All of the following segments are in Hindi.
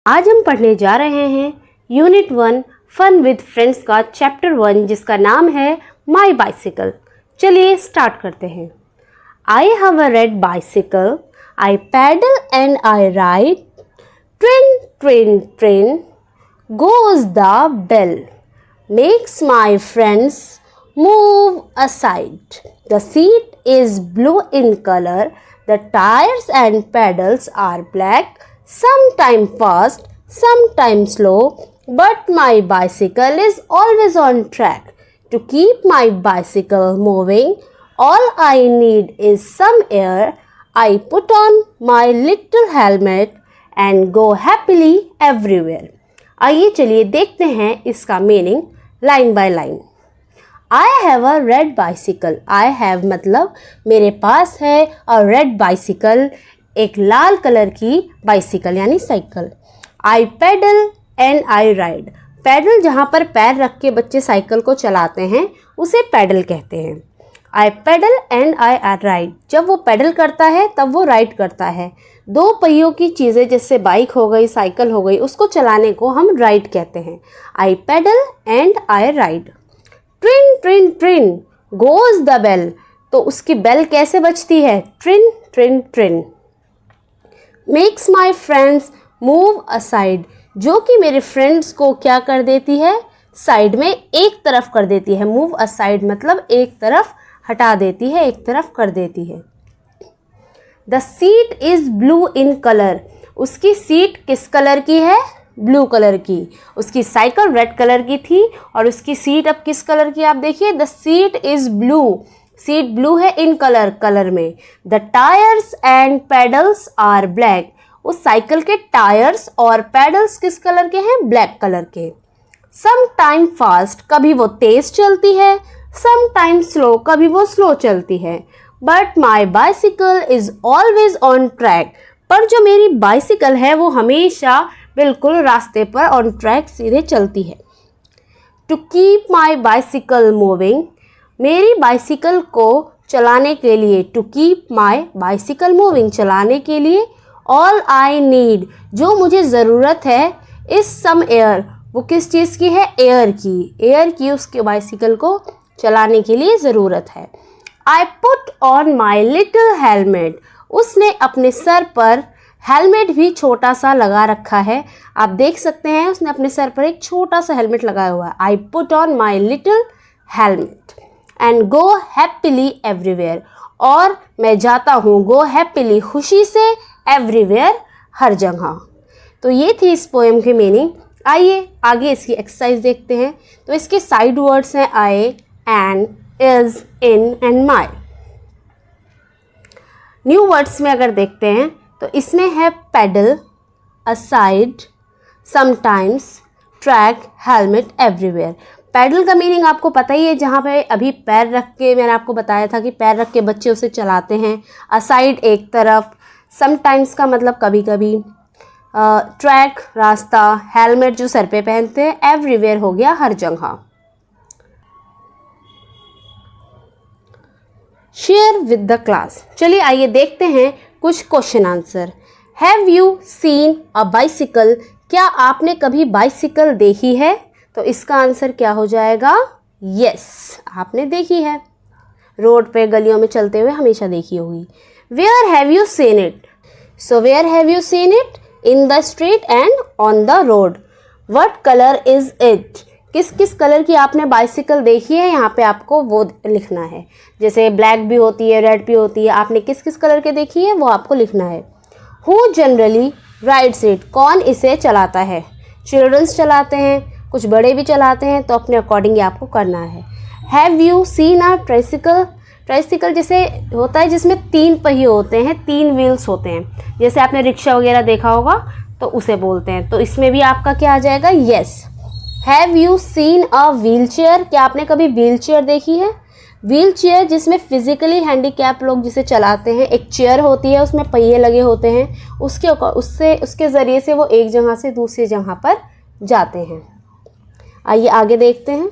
आज हम पढ़ने जा रहे हैं यूनिट 1 फन विद फ्रेंड्स का चैप्टर 1 जिसका नाम है माई बाइसिकल। चलिए स्टार्ट करते हैं। I have a red bicycle, I paddle and I ride, tring ट्रिन tring goes the bell, makes my friends move aside. The seat is blue in color, the tires and pedals are black, sometimes fast, sometimes slow, but my bicycle is always on track. To keep my bicycle moving, all I need is some air. I put on my little helmet and go happily everywhere. आइए चलिए देखते हैं इसका meaning line by line. I have a red bicycle, I have मतलब मेरे पास है, और रेड बाइसिकल एक लाल कलर की बाइसिकल यानी cycle. I pedal and I ride, pedal जहाँ पर पैर रख के बच्चे साइकिल को चलाते हैं उसे पैडल कहते हैं। I pedal and I ride, जब वो पैडल करता है तब वो राइड करता है। दो पहियों की चीज़ें जैसे बाइक हो गई, साइकिल हो गई, उसको चलाने को हम राइड कहते हैं। I pedal and I ride. Tring ट्रिन tring goes the bell, तो उसकी बेल कैसे बजती है? ट्रिन ट्रिन ट्रिन। Makes my friends move aside, जो कि मेरे फ्रेंड्स को क्या कर देती है? साइड में एक तरफ कर देती है। मूव असाइड मतलब एक तरफ हटा देती है, एक तरफ कर देती है। The seat is blue in colour, उसकी सीट किस कलर की है? ब्लू कलर की। उसकी साइकिल रेड कलर की थी और उसकी सीट अब किस कलर की? आप देखिए, the seat is blue, seat blue है इन कलर, कलर में। The tyres and pedals are black, उस साइकिल के टायर्स और पेडल्स किस कलर के हैं? ब्लैक कलर के। सम टाइम फास्ट, कभी वो तेज़ चलती है, सम टाइम स्लो, कभी वो स्लो चलती है। But my bicycle is always on track, पर जो मेरी बाइसिकल है वो हमेशा बिल्कुल रास्ते पर ऑन ट्रैक सीधे चलती है। To keep my bicycle moving, मेरी बाइसिकल को चलाने के लिए, to keep my bicycle moving चलाने के लिए, ऑल आई नीड, जो मुझे ज़रूरत है, इस सम एयर, वो किस चीज़ की है? एयर की। एयर की उसके बाइसिकल को चलाने के लिए ज़रूरत है। I put on my little helmet, उसने अपने सर पर हेलमेट भी छोटा सा लगा रखा है। आप देख सकते हैं उसने अपने सर पर एक छोटा सा हेलमेट लगाया हुआ है। I put on my little helmet and go happily everywhere, और मैं जाता हूँ, गो हैप्पीली खुशी से, एवरीवेयर हर जगह। तो ये थी इस पोएम की मीनिंग। आइए आगे इसकी एक्सरसाइज देखते हैं। तो इसके साइड वर्ड्स हैं I, and, is, in and my. New words में अगर देखते हैं तो इसमें है pedal, aside, sometimes, track, helmet, everywhere. Pedal का मीनिंग आपको पता ही है, जहाँ पे अभी पैर रख के, मैंने आपको बताया था कि पैर रख के बच्चे उसे चलाते हैं। असाइड एक तरफ, समटाइम्स का मतलब कभी कभी, ट्रैक रास्ता, हेलमेट जो सर पे पहनते हैं, एवरीवेयर हो गया हर जगह। शेयर विद द क्लास, चलिए आइए देखते हैं कुछ question answer. Have you seen a bicycle, क्या आपने कभी बाइसिकल देखी है? तो इसका आंसर क्या हो जाएगा? यस, आपने देखी है, रोड पे गलियों में चलते हुए हमेशा देखी होगी। Where have you seen it, so where have you seen it? In the street and on the road. What colour is it, किस किस कलर की आपने बाइसिकल देखी है? यहाँ पे आपको वो लिखना है, जैसे ब्लैक भी होती है, रेड भी होती है, आपने किस किस कलर के देखी है वो आपको लिखना है। हु जनरली राइड्स इट, कौन इसे चलाता है? चिल्ड्रंस चलाते हैं, कुछ बड़े भी चलाते हैं, तो अपने अकॉर्डिंग आपको करना है। Have you seen a tricycle, tricycle जैसे होता है जिसमें 3 पहिए होते हैं, 3 व्हील्स होते हैं, जैसे आपने रिक्शा वगैरह देखा होगा तो उसे बोलते हैं। तो इसमें भी आपका क्या आ जाएगा? Yes. Have you seen a wheel chair, क्या आपने कभी व्हील चेयर देखी है? व्हील चेयर जिसमें फिजिकली हैंडीकैप लोग जिसे चलाते हैं, एक चेयर होती है, उसमें पहिए लगे होते हैं, उसके ज़रिए से वो एक जगह से दूसरी जगह पर जाते हैं। आइए आगे देखते हैं।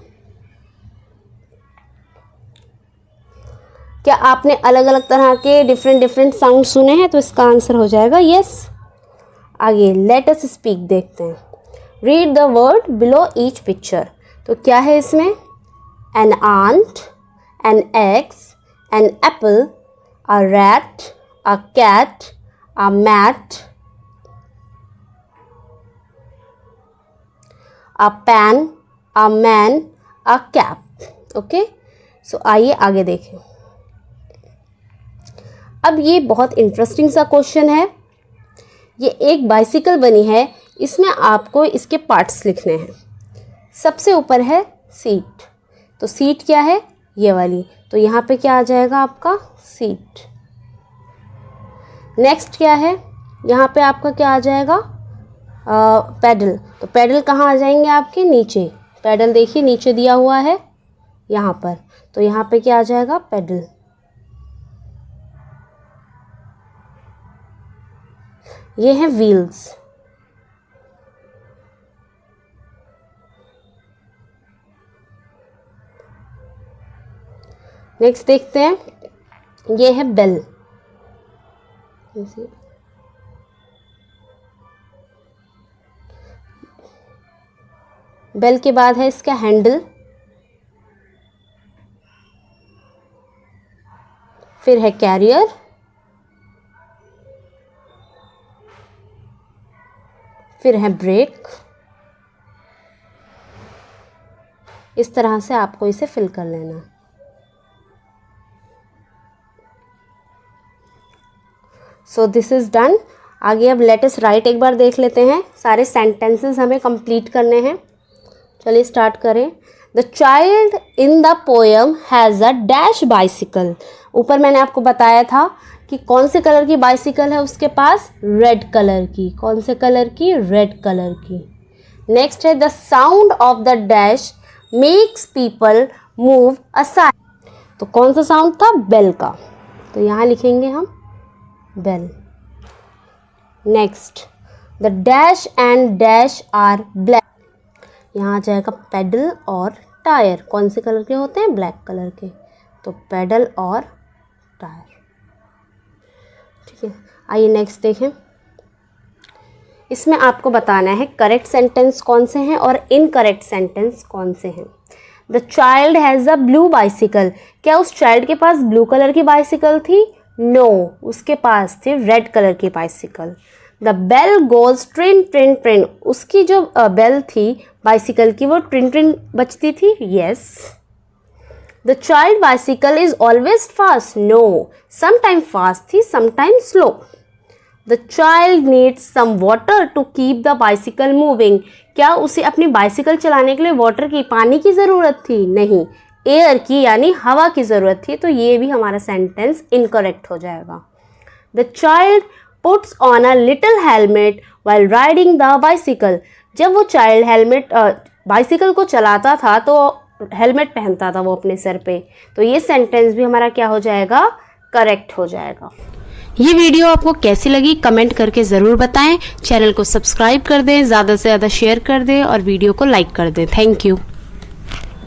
क्या आपने अलग अलग तरह के डिफरेंट साउंड सुने हैं? तो इसका आंसर हो जाएगा यस। आगे लेट अस स्पीक देखते हैं. Read the word below each picture. तो क्या है इसमें? An ant, an axe, an apple, a rat, a cat, a mat, a pan, a man, a cap. Okay, so आइए आगे देखें. अब ये बहुत इंटरेस्टिंग सा क्वेश्चन है. ये एक बाइसिकल बनी है, इसमें आपको इसके पार्ट्स लिखने हैं. सबसे ऊपर है सीट. तो सीट क्या है? ये वाली. तो यहाँ पे क्या आ जाएगा आपका? सीट. नेक्स्ट क्या है? यहाँ पे आपका क्या आ जाएगा? पैडल. तो पैडल कहाँ आ जाएंगे आपके? नीचे. पैडल देखिए नीचे दिया हुआ है यहाँ पर. तो यहाँ पे क्या आ जाएगा? पैडल. ये है व्हील्स. नेक्स्ट देखते हैं. ये है बेल. बेल के बाद है इसका हैंडल. फिर है कैरियर. फिर है ब्रेक. इस तरह से आपको इसे फिल कर लेना. So this is done. आगे अब लेट अस राइट एक बार देख लेते हैं. सारे सेंटेंसेस हमें कंप्लीट करने हैं. चलिए स्टार्ट करें. The child in the poem has a dash bicycle. ऊपर मैंने आपको बताया था कि कौन से कलर की बाइसिकल है उसके पास? रेड कलर की. कौन से कलर की? रेड कलर की. नेक्स्ट है the sound of the dash makes people move aside. तो कौन सा साउंड था? बेल का. तो यहाँ लिखेंगे हम bell. Next the dash and dash are black. यहाँ आ जाएगा पेडल और टायर. कौन से कलर के होते हैं? ब्लैक कलर के. तो पेडल और टायर. ठीक है, आइए नेक्स्ट देखें. इसमें आपको बताना है करेक्ट सेंटेंस कौन से हैं और इनकरेक्ट सेंटेंस कौन से हैं. The child has a blue bicycle. क्या उस चाइल्ड के पास ब्लू कलर की बाइसिकल थी? नो, उसके पास थी रेड कलर की bicycle. The bell goes tring ट्रिन tring. उसकी जो बेल थी बाइसिकल की वो ट्रिन ट्रिन बजती थी. Yes. The child bicycle is always fast. No, sometime fast थी, sometime slow. The child needs some water to keep the bicycle moving. क्या उसे अपनी बाइसिकल चलाने के लिए वाटर की, पानी की ज़रूरत थी? नहीं, एयर की यानी हवा की ज़रूरत थी. तो ये भी हमारा सेंटेंस इनकरेक्ट हो जाएगा. The child puts on a little helmet while riding the bicycle. जब वो चाइल्ड हेलमेट बाइसिकल को चलाता था तो हेलमेट पहनता था वो अपने सर पे. तो ये सेंटेंस भी हमारा क्या हो जाएगा? करेक्ट हो जाएगा. ये वीडियो आपको कैसी लगी कमेंट करके ज़रूर बताएं. चैनल को सब्सक्राइब कर दें, ज़्यादा से ज़्यादा शेयर कर दें और वीडियो को लाइक कर दें. Thank you.